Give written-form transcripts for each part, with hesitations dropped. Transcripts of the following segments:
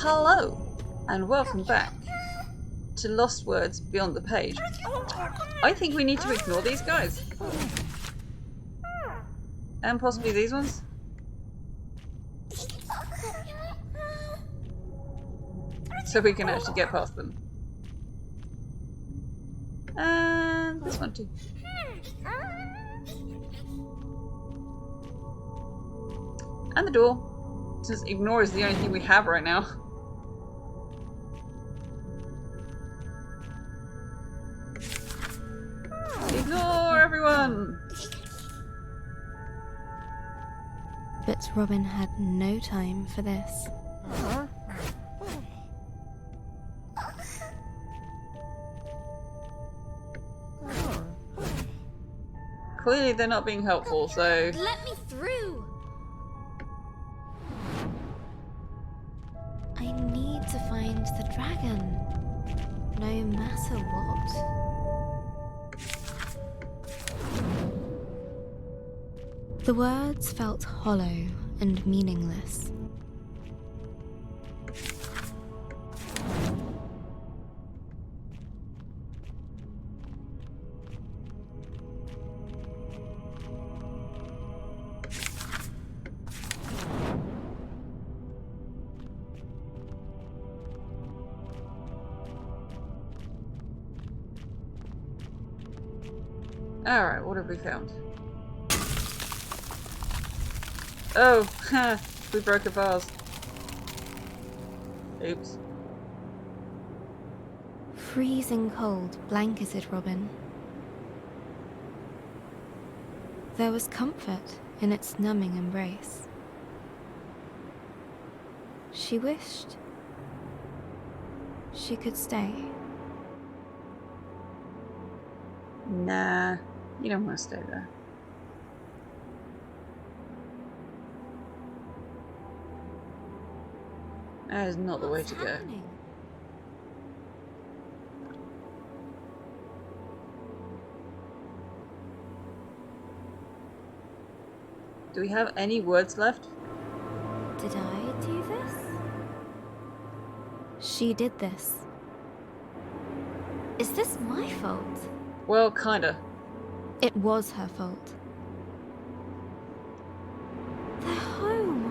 Hello, and welcome back to Lost Words Beyond the Page. I think we need to ignore these guys. And possibly these ones. So we can actually get past them. And this one too. And the door. Since ignore is the only thing we have right now. Ignore everyone! But Robin had no time for this. Clearly they're not being helpful, so... Let me through! I need to find the dragon, no matter what. The words felt hollow and meaningless. Alright, what have we found? Oh, ha! We broke a vase. Oops. Freezing cold blanketed Robin. There was comfort in its numbing embrace. She wished she could stay. Nah, you don't want to stay there. That is not the way to go. Happening? Do we have any words left? Did I do this? She did this. Is this my fault? Well, kinda. It was her fault. They're home.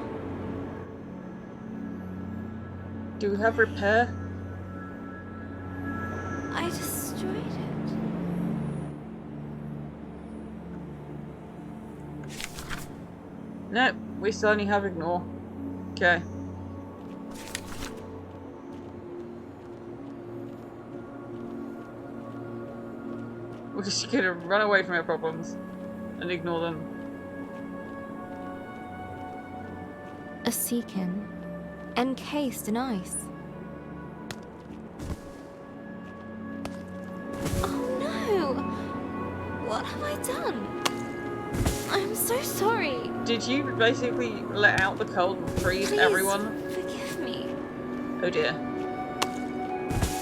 Do we have repair? I destroyed it. Nope, we still only have ignore. Okay. We're just gonna run away from our problems and ignore them. A seakin, encased in ice. Oh no! What have I done? I'm so sorry. Did you basically let out the cold and freeze Please everyone? forgive me. Oh dear.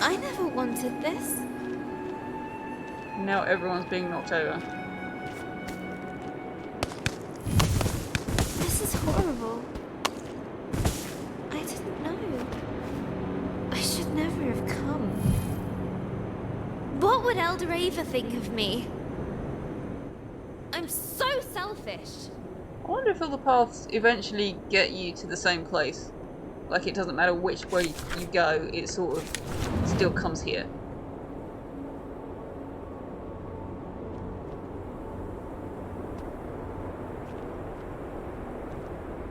I never wanted this. Now everyone's being knocked over. This is horrible. I didn't know. I should never have come. What would Elder Ava think of me? I'm so selfish. I wonder if all the paths eventually get you to the same place. Like it doesn't matter which way you go, it sort of still comes here.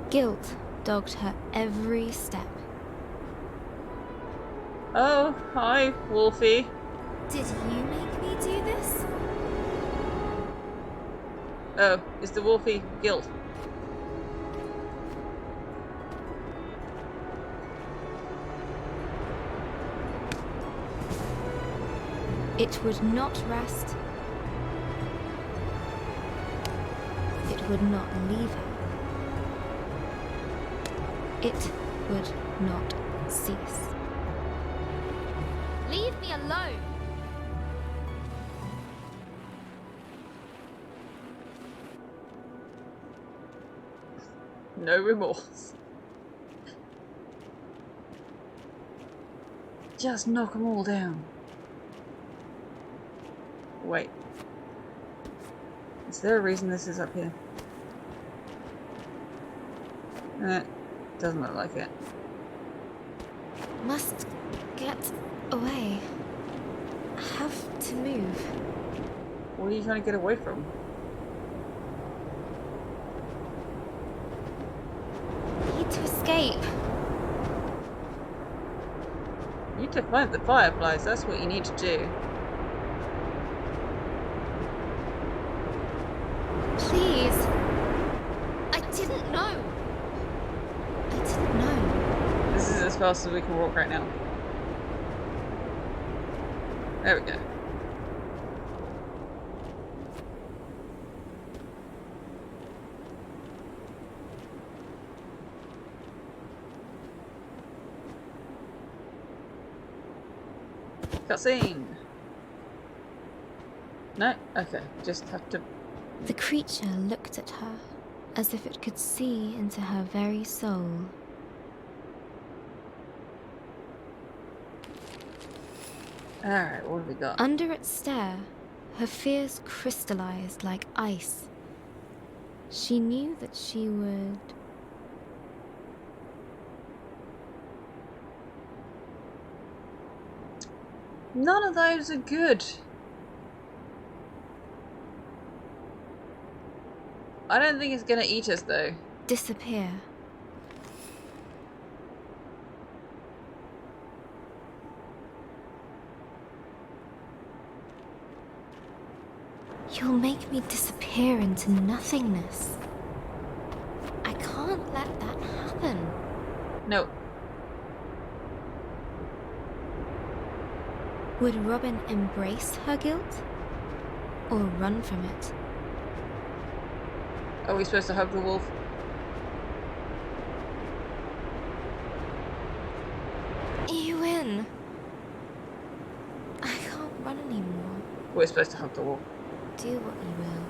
Guilt dogged her every step. Oh, hi, Wolfie. Did you make me do this? Oh, is the Wolfie guilt? It would not rest. It would not leave her. It would not cease. Leave me alone! No remorse. Just knock them all down. Wait. Is there a reason this is up here? Doesn't look like it. Must get away. Have to move. What are you trying to get away from? Need to escape. You need to find the fireflies, that's what you need to do. Please. I didn't know. I didn't know. This is as fast as we can walk right now. There we go. Cutscene! No? Okay, just have to... The creature looked at her as if it could see into her very soul. Alright, what have we got? Under its stare, her fears crystallized like ice. She knew that she would... None of those are good. I don't think it's gonna eat us though. disappear. You'll make me disappear into nothingness. I can't let that happen. No. Would Robin embrace her guilt? Or run from it? Are we supposed to hug the wolf? You win. I can't run anymore. We're supposed to hug the wolf. Do what you will.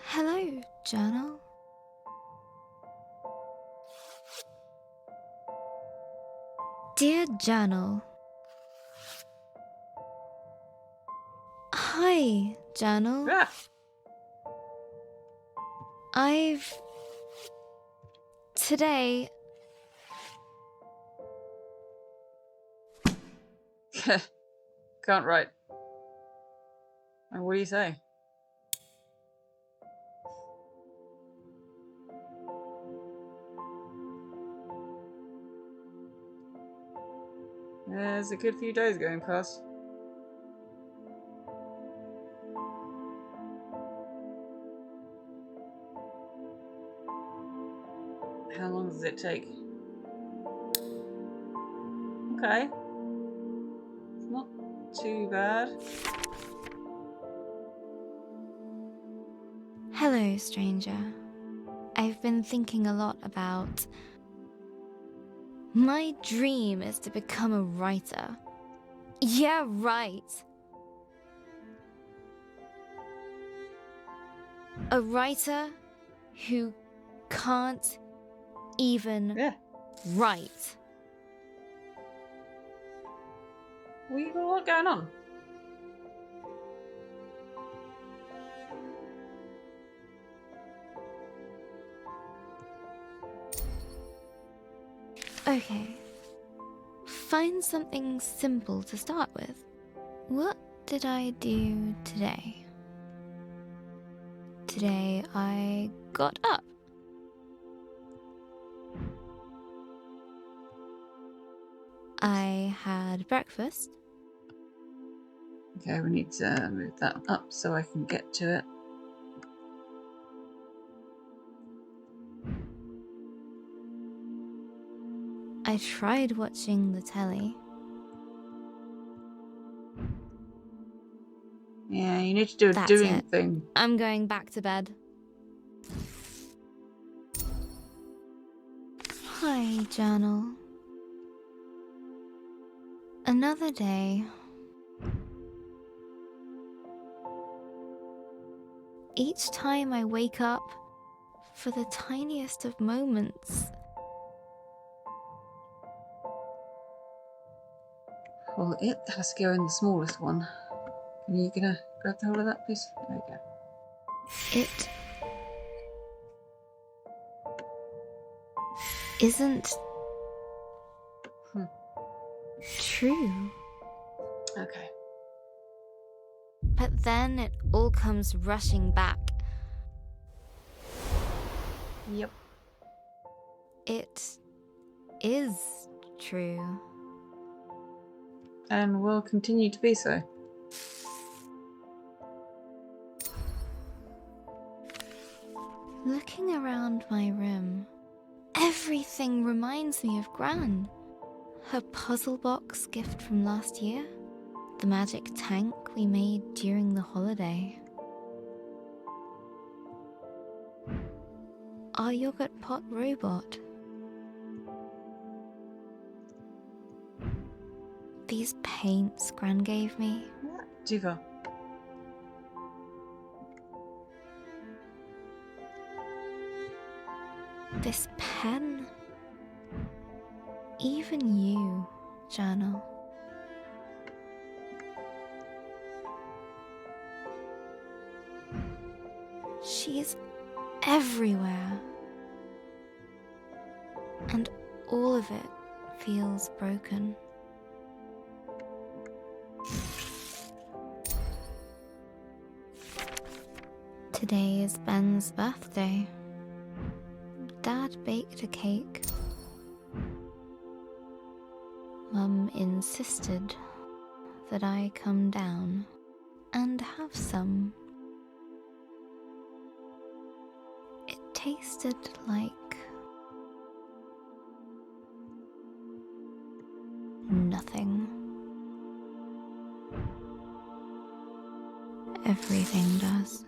Hello, journal. Dear journal. Hi, journal. Ah! Today... Can't write. And what do you say? There's a good few days going past. How long does it take? Okay. It's not too bad. Hello, stranger. I've been thinking a lot about... My dream is to become a writer. Yeah, right. A writer who can't even Yeah. write. We got a lot going on. Okay. Find something simple to start with. What did I do today? Today I got up. I had breakfast. Okay, we need to move that up so I can get to it. I tried watching the telly. Yeah, you need to do a That's doing it. thing. I'm going back to bed. Hi, journal. Another day Each time I wake up, for the tiniest of moments, Well, it has to go in the smallest one. Are you gonna grab the whole of that, please? There you go. it isn't true. Okay. But then it all comes rushing back. Yep. It is true. And will continue to be so. Looking around my room, everything reminds me of Gran. Her puzzle box gift from last year, the magic tank we made during the holiday, our yogurt pot robot, these paints Gran gave me. Diva. This pen. Even you, Journal. She's everywhere. And all of it feels broken. Today is Ben's birthday. Dad baked a cake. Mum insisted that I come down and have some. It tasted like nothing. Everything does.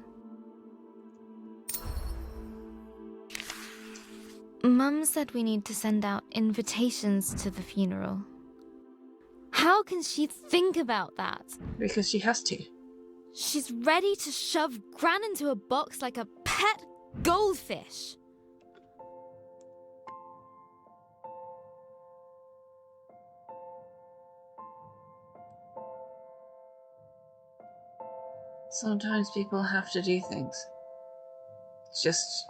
Mum said we need to send out invitations to the funeral. How can she think about that? Because she has to. She's ready to shove Gran into a box like a pet goldfish. Sometimes people have to do things. It's just...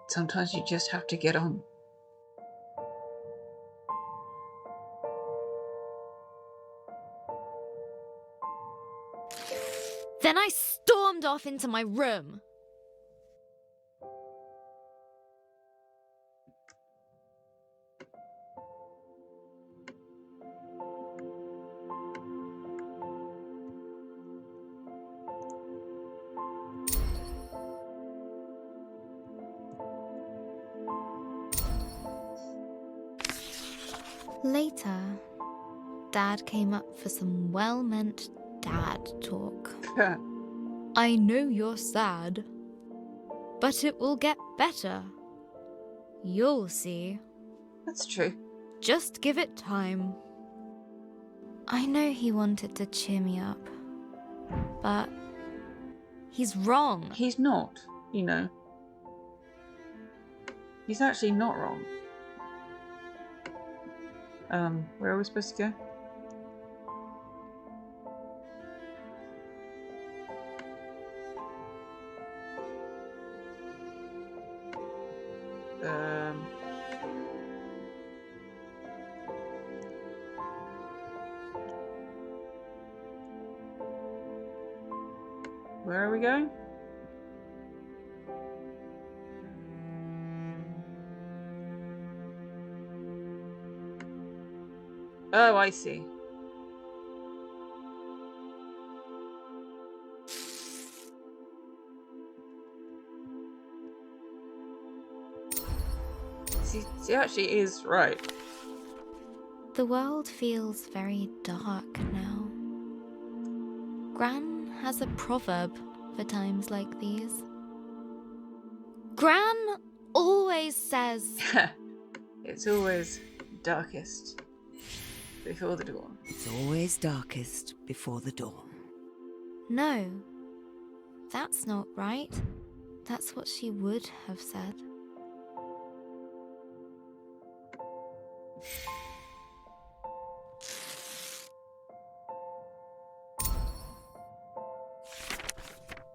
Sometimes you just have to get on. Then I stormed off into my room. Later, Dad came up for some well-meant dad talk. I know you're sad, but it will get better. You'll see. That's true. Just give it time. I know he wanted to cheer me up, but he's wrong. He's not, you know. He's actually not wrong. Where are we supposed to go? Where are we going? Oh, I see. She actually is right. The world feels very dark now. Gran has a proverb for times like these. Gran always says, It's always darkest before the dawn. It's always darkest before the dawn. no, That's not right. That's what she would have said.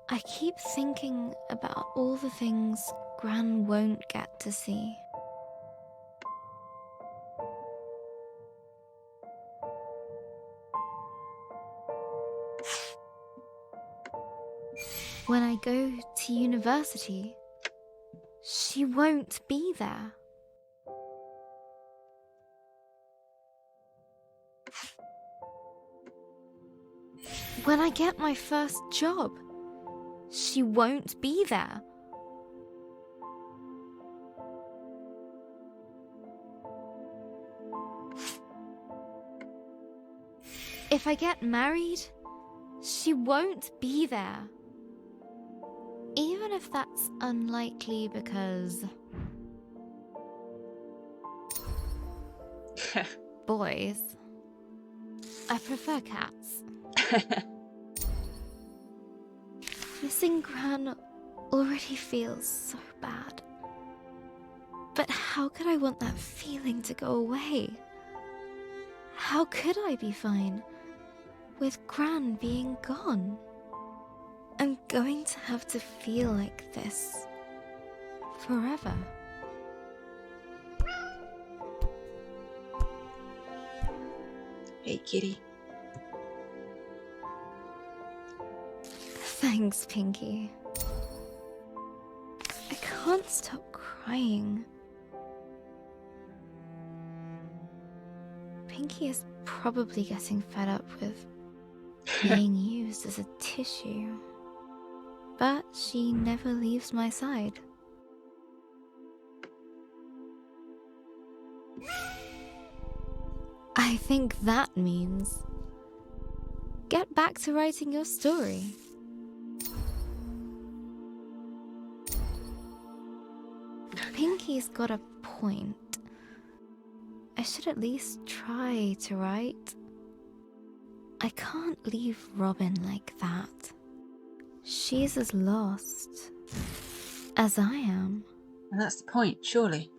I keep thinking about all the things Gran won't get to see. When I go to university, she won't be there. When I get my first job, she won't be there. If I get married, she won't be there. Even if that's unlikely because... boys. I prefer cats. Missing Gran already feels so bad. But how could I want that feeling to go away? How could I be fine with Gran being gone? I'm going to have to feel like this forever. Hey, kitty. Thanks, Pinky. I can't stop crying. Pinky is probably getting fed up with being used as a tissue. But she never leaves my side. I think that means get back to writing your story. Pinky's got a point. I should at least try to write. I can't leave Robin like that. She's as lost as I am. And that's the point, surely.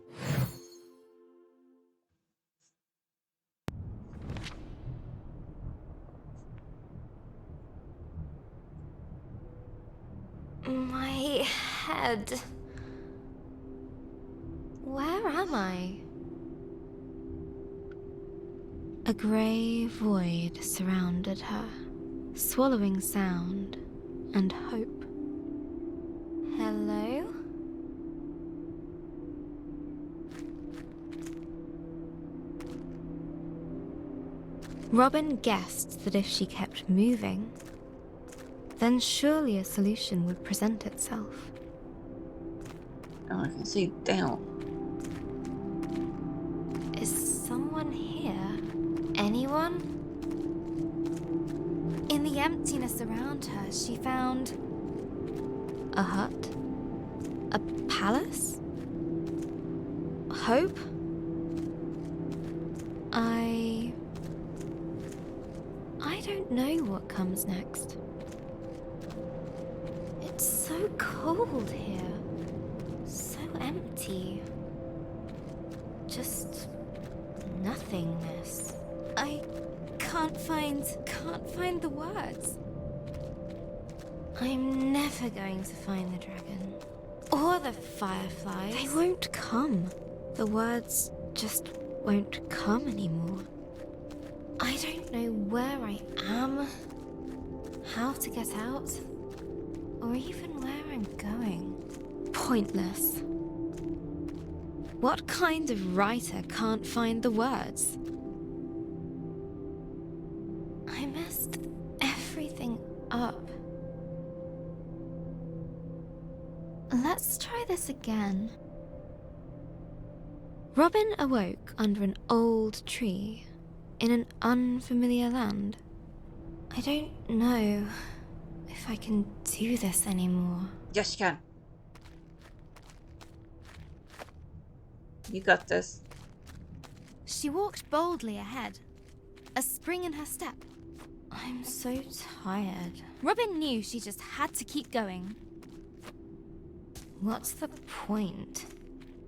My head. Where am I? A grey void surrounded her, swallowing sound and hope. Hello? Robin guessed that if she kept moving, then surely a solution would present itself. Oh, I can see down. Is someone here? Anyone? In the emptiness around her, she found a hut, a palace, hope. I don't know what comes next. It's so cold here, so empty. Just nothingness. I can't find the words. I'm never going to find the dragon. Or the fireflies. They won't come. The words just won't come anymore. I don't know where I am, how to get out, or even where I'm going. Pointless. What kind of writer can't find the words? I messed everything up. Let's try this again. Robin awoke under an old tree in an unfamiliar land. I don't know if I can do this anymore. Yes, you can. You got this. She walked boldly ahead, a spring in her step, I'm so tired. Robin knew she just had to keep going. What's the point?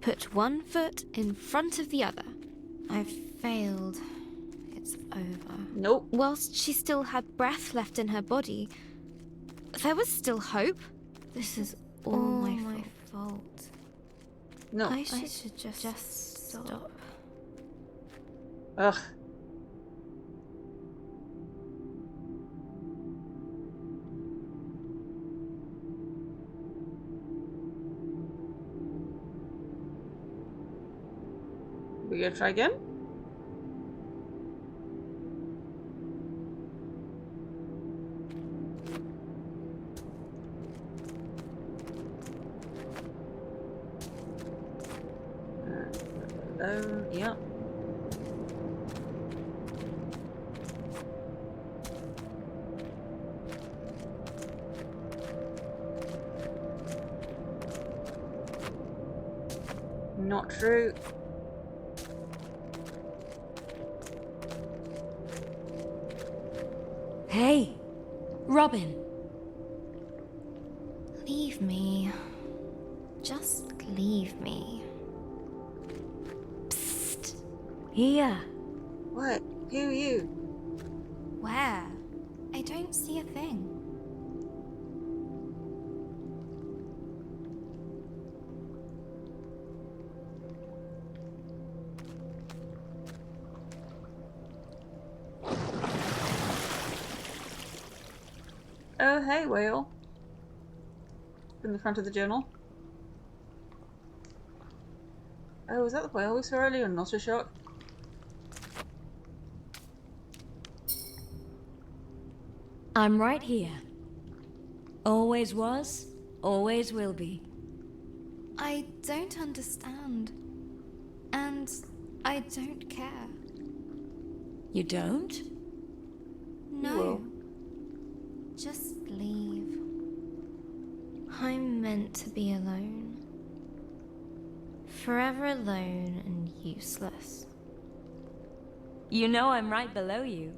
Put one foot in front of the other. I've failed. It's over. Nope. Whilst she still had breath left in her body, there was still hope. This is all my fault. No. I should just stop. Ugh. We gonna try again? Yeah. Not true. Hey, Robin. Leave me. Just leave me. Psst. Here. What? Who are you? Where? I don't see a thing. Oh, hey, whale. In the front of the journal. Oh, was that the whale we saw earlier in Notter Shock? I'm right here. Always was, always will be. I don't understand. And I don't care. You don't? No. Well. Just leave. I'm meant to be alone. Forever alone and useless. You know I'm right below you.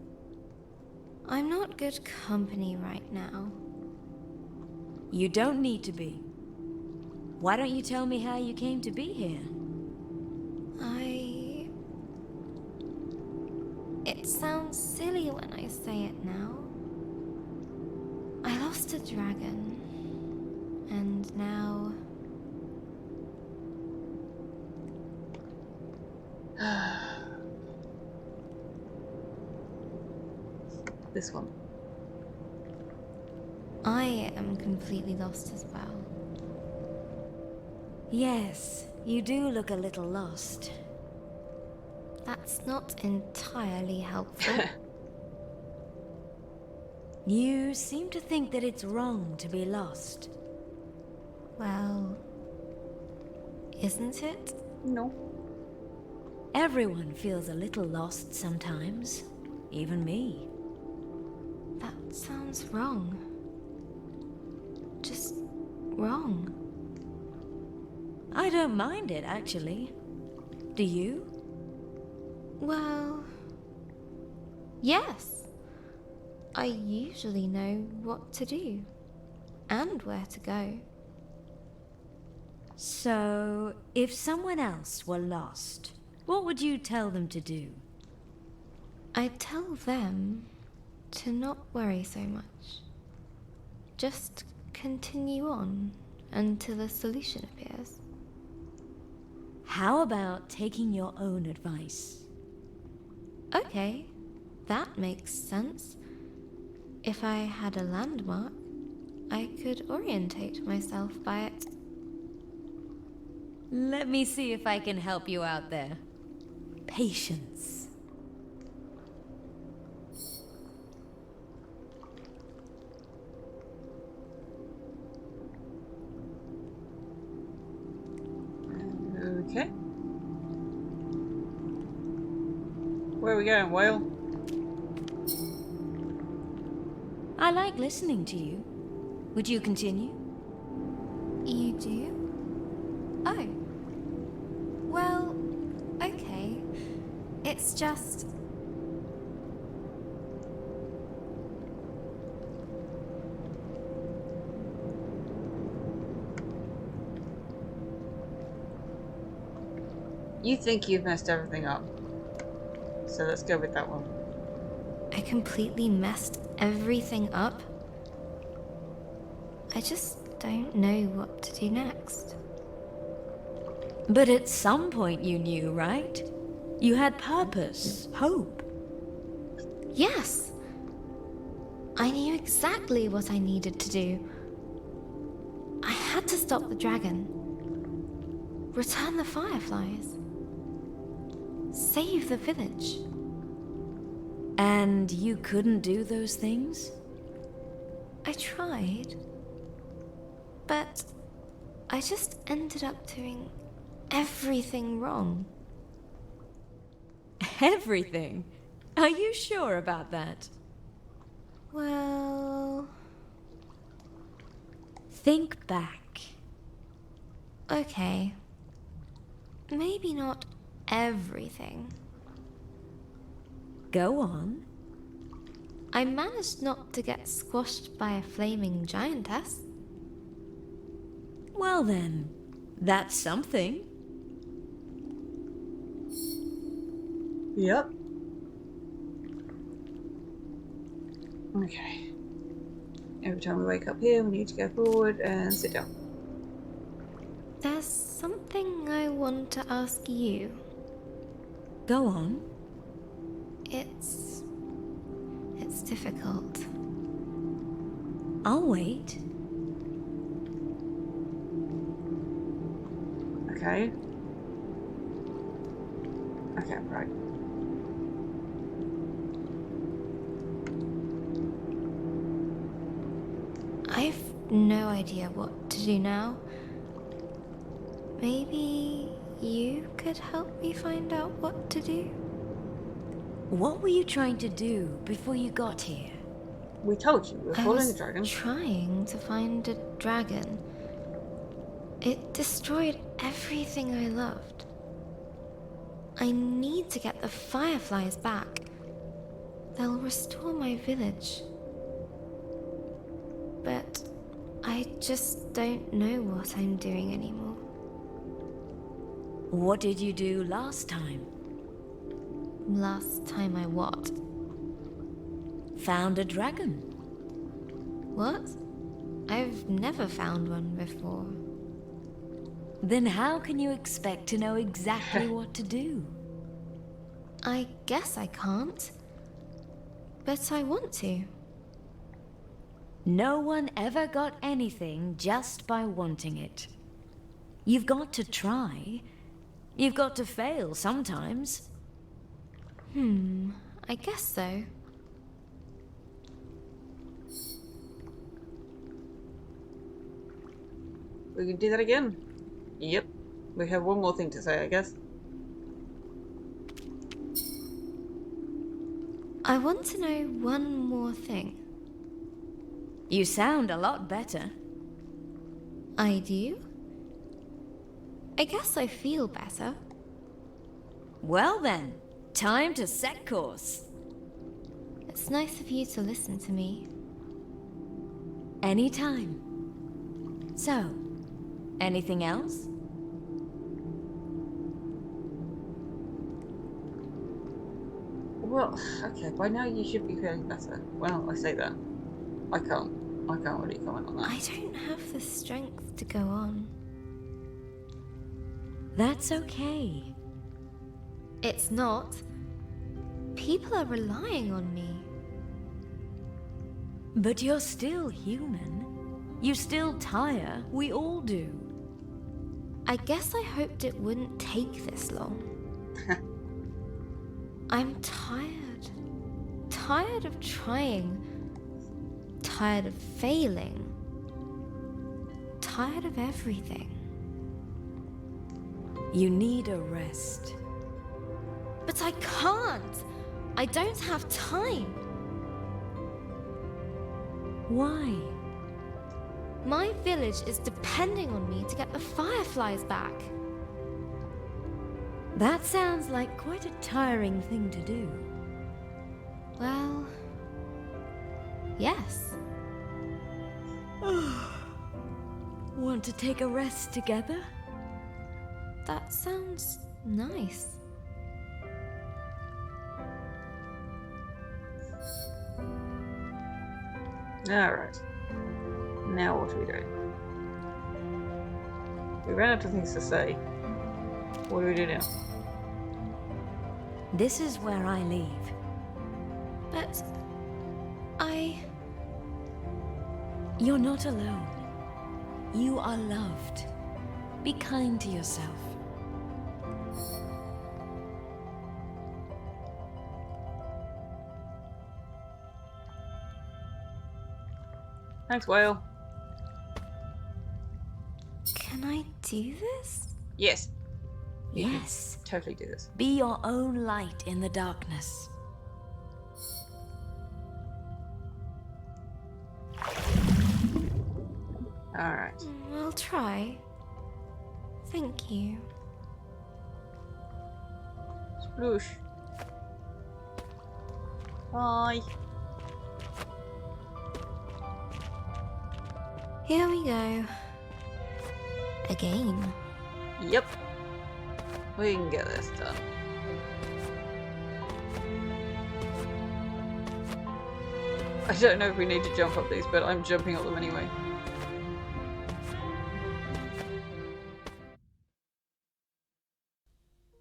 I'm not good company right now. You don't need to be. Why don't you tell me how you came to be here? It sounds silly when I say it now. I lost a dragon. And now... This one. I am completely lost as well. Yes, you do look a little lost. That's not entirely helpful. You seem to think that it's wrong to be lost. Well, isn't it? No. Everyone feels a little lost sometimes. Even me. That sounds wrong. Just wrong. I don't mind it, actually. Do you? Well, yes. I usually know what to do and where to go. So, if someone else were lost, what would you tell them to do? I tell them to not worry so much. Just continue on until a solution appears. How about taking your own advice? Okay, that makes sense. If I had a landmark, I could orientate myself by it. Let me see if I can help you out there. Patience. Okay. Where are we going, whale? I like listening to you. Would you continue? You do? Oh. Well, okay. It's just... You think you've messed everything up. So let's go with that one. I completely messed everything up. I just don't know what to do next. But at some point you knew, right? You had purpose, hope. Yes! I knew exactly what I needed to do. I had to stop the dragon. Return the fireflies. Save the village. And you couldn't do those things? I tried. But I just ended up doing everything wrong. Everything? Are you sure about that? Well... Think back. Okay. Maybe not everything. Go on. I managed not to get squashed by a flaming giantess. Well then, that's something. Yep. Okay. Every time we wake up here, we need to go forward and sit down. There's something I want to ask you. Go on. It's difficult. I'll wait. Okay. Okay, right. I've no idea what to do now. Maybe you could help me find out what to do? What were you trying to do before you got here? We told you, we're I following was the dragon. trying to find a dragon. It destroyed everything I loved. I need to get the fireflies back. They'll restore my village. But I just don't know what I'm doing anymore. What did you do last time? Last time I what? Found a dragon. What? I've never found one before. Then how can you expect to know exactly what to do? I guess I can't. But I want to. No one ever got anything just by wanting it. You've got to try. You've got to fail sometimes. I guess so. We can do that again. Yep. We have one more thing to say, I guess. I want to know one more thing. You sound a lot better. I do? I guess I feel better. Well then, time to set course. It's nice of you to listen to me. Anytime. So, anything else? Well, okay, by now you should be feeling better. Well, I say that. I can't really comment on that. I don't have the strength to go on. That's okay. It's not. People are relying on me. But you're still human. You still tire. We all do. I guess I hoped it wouldn't take this long. I'm tired. Tired of trying. Tired of failing. Tired of everything. You need a rest. But I can't. I don't have time. Why? My village is depending on me to get the fireflies back. That sounds like quite a tiring thing to do. Well, yes. Want to take a rest together? That sounds nice. Alright. Now what do we do? We ran out of things to say. What do we do now? This is where I leave. But You're not alone. You are loved. Be kind to yourself. Thanks, Whale. Can I do this? Yes. You can Yes. totally do this. Be your own light in the darkness. Alright. I'll try. Thank you. Sploosh. Bye. Here we go. Again. Yep. We can get this done. I don't know if we need to jump up these, but I'm jumping up them anyway.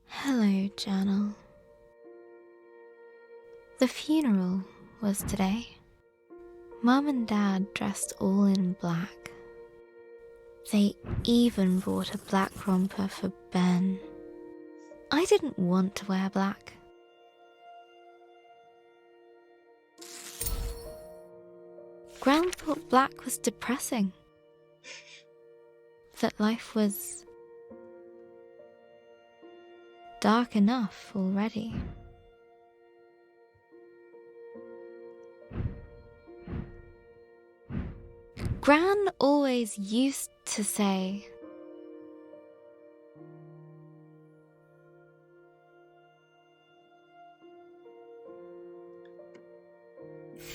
Hello, Journal. The funeral was today. Mum and Dad dressed all in black. They even bought a black romper for Ben. I didn't want to wear black. Gran thought black was depressing. That life was dark enough already. Gran always used to say,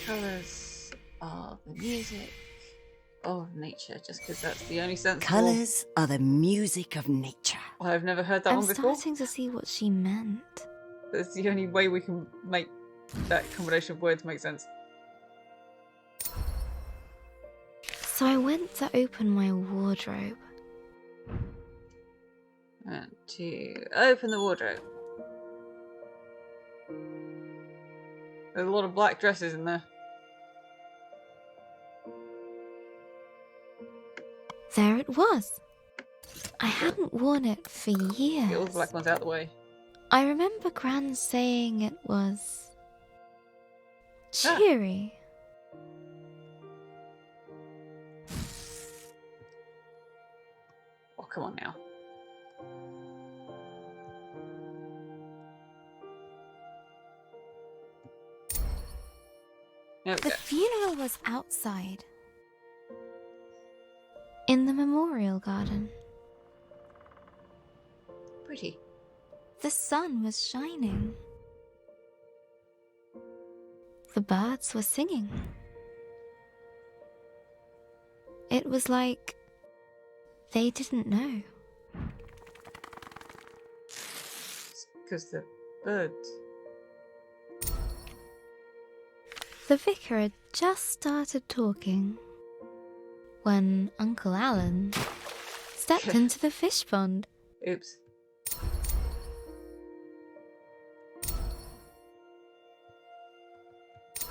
Colours are the music of nature, just because that's the only sensible... Colours are the music of nature. I've never heard that I'm one before. starting to see what she meant. That's the only way we can make that combination of words make sense. So I went to open my wardrobe. And to open the wardrobe. There's a lot of black dresses in there. There it was. I hadn't worn it for years. Get all the black ones out of the way. I remember Gran saying it was cheery. Oh, come on now. There we The go. funeral was outside. In the memorial garden. Pretty. The sun was shining. The birds were singing. It was like they didn't know. Because the birds. The vicar had just started talking when Uncle Alan stepped into the fish pond. Oops.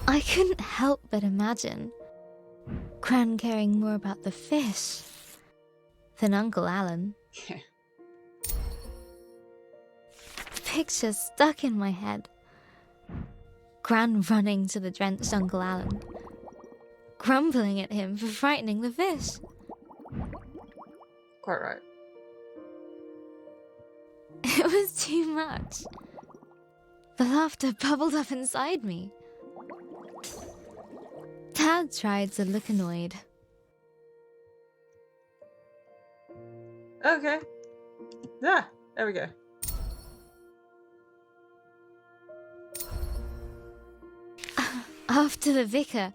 I couldn't help but imagine Gran caring more about the fish than Uncle Alan. Yeah. The picture stuck in my head. Gran running to the drenched Uncle Alan, grumbling at him for frightening the fish. Quite right. It was too much. The laughter bubbled up inside me. Dad tried to look annoyed. Okay. Ah, there we go. After the vicar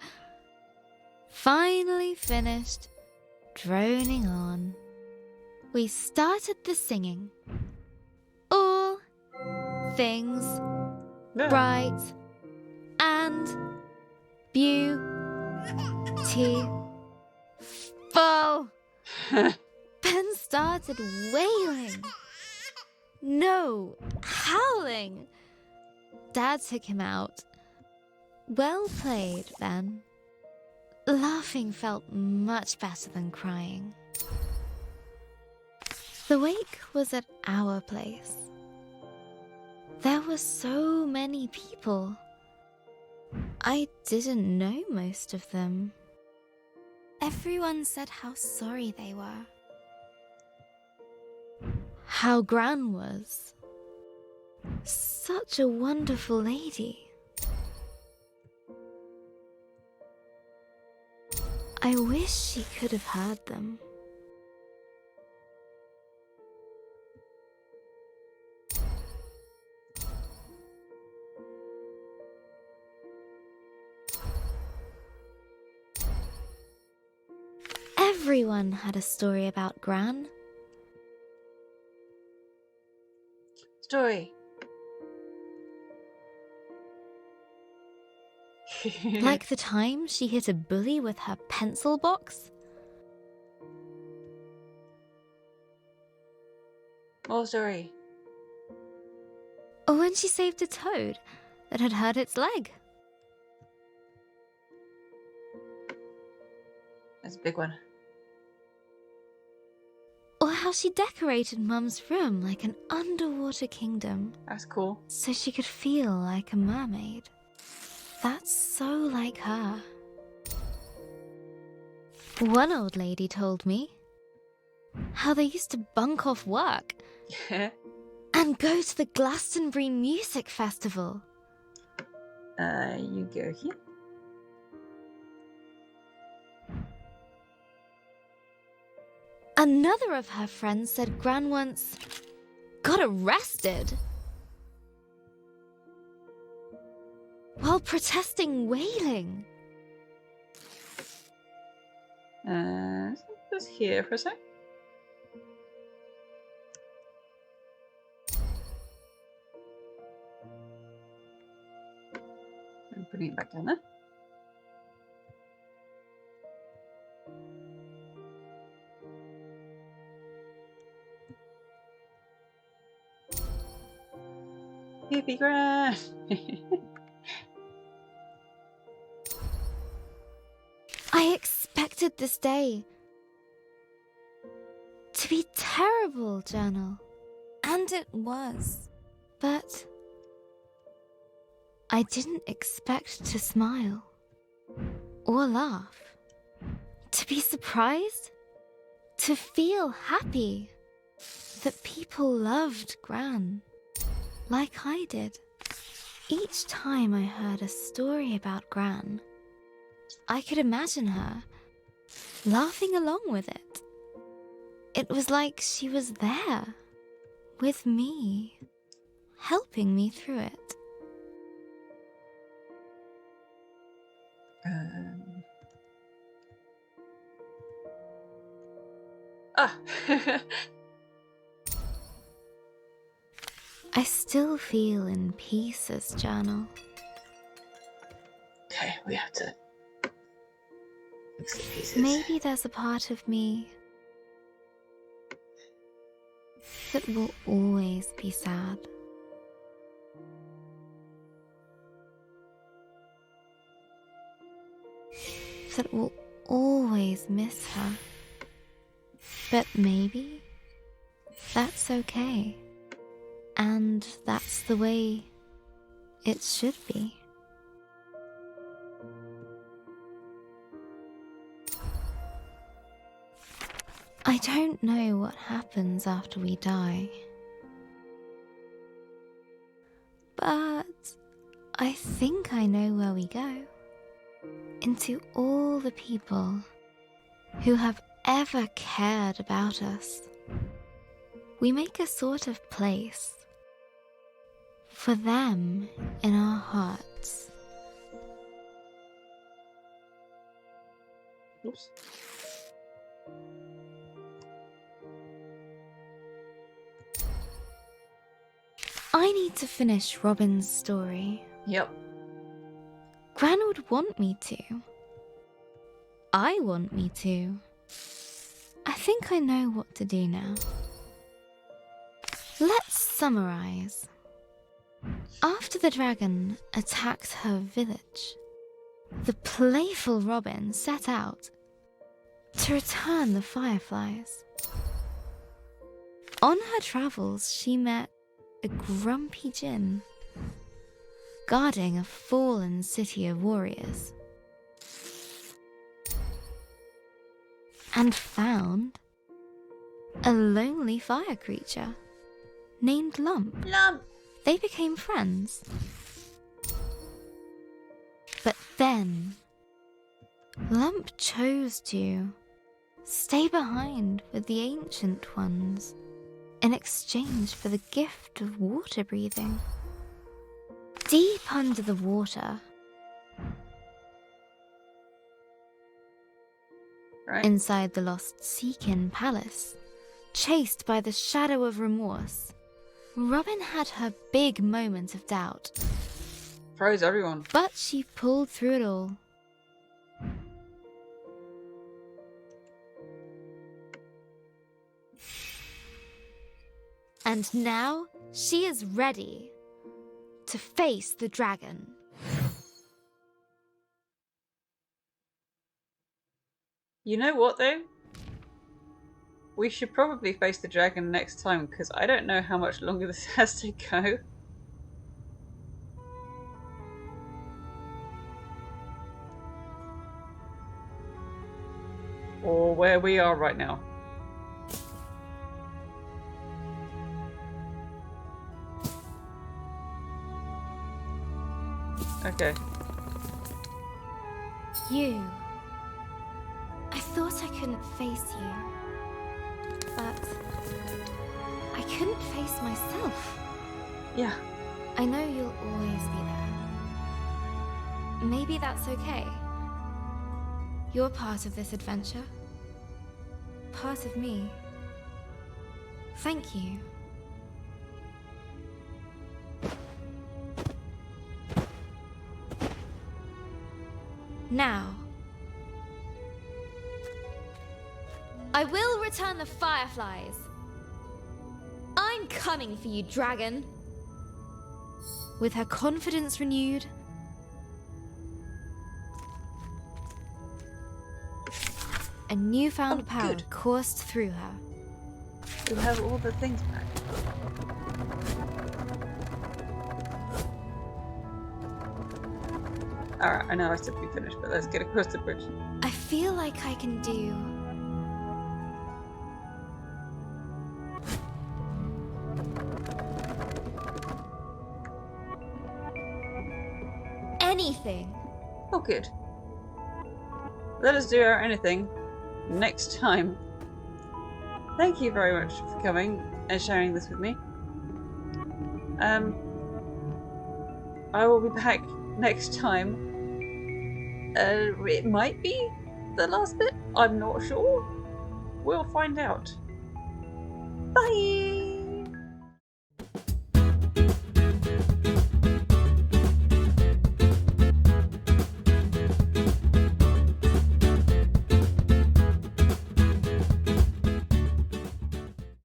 finally finished droning on, we started the singing. All things Yeah. bright and beautiful. Ben started wailing. No, howling. Dad took him out. Well played, Ben. Laughing felt much better than crying. The wake was at our place. There were so many people. I didn't know most of them. Everyone said how sorry they were. How Gran was. Such a wonderful lady. I wish she could have heard them. Everyone had a story about Gran. Story. Like the time she hit a bully with her pencil box. More story. Or when she saved a toad that had hurt its leg. That's a big one. Or how she decorated Mum's room like an underwater kingdom That's cool. so she could feel like a mermaid. That's so like her. One old lady told me how they used to bunk off work and go to the Glastonbury Music Festival. You go here. Another of her friends said Gran once got arrested while protesting whaling. Just here for a sec. And putting it back down there. Yippee Gran! I expected this day to be terrible, Journal. And it was. But I didn't expect to smile or laugh, to be surprised, to feel happy that people loved Gran like I did. Each time I heard a story about Gran, I could imagine her laughing along with it. It was like she was there with me, helping me through it. I still feel in pieces, Journal. Okay, we have to fix the pieces. Maybe there's a part of me that will always be sad. That will always miss her. But maybe that's okay. And that's the way it should be. I don't know what happens after we die. But I think I know where we go. Into all the people who have ever cared about us. We make a sort of place for them in our hearts. Oops. I need to finish Robin's story. Yep. Gran would want me to. I want me to. I think I know what to do now. Let's summarize. After the dragon attacked her village, the playful Robin set out to return the fireflies. On her travels, she met a grumpy Djinn guarding a fallen city of warriors, and found a lonely fire creature named Lump. Lump! They became friends. But then, Lump chose to stay behind with the Ancient Ones in exchange for the gift of water breathing. Deep under the water, Right. inside the lost Seekin Palace, chased by the shadow of remorse, Robin had her big moment of doubt, Froze everyone. but she pulled through it all. And now she is ready to face the dragon. You know what though? We should probably face the dragon next time, because I don't know how much longer this has to go. Or where we are right now. Okay. You. I thought I couldn't face you. But I couldn't face myself. Yeah. I know you'll always be there. Maybe that's okay. You're part of this adventure. Part of me. Thank you. Now, I will return the fireflies. I'm coming for you, dragon. With her confidence renewed, a newfound power good. coursed through her. We have all the things back. Alright, I know I said we finished, but let's get across the bridge. I feel like I can do anything. Oh, good. Let us do our anything next time. Thank you very much for coming and sharing this with me. I will be back next time. It might be the last bit. I'm not sure. We'll find out. Bye!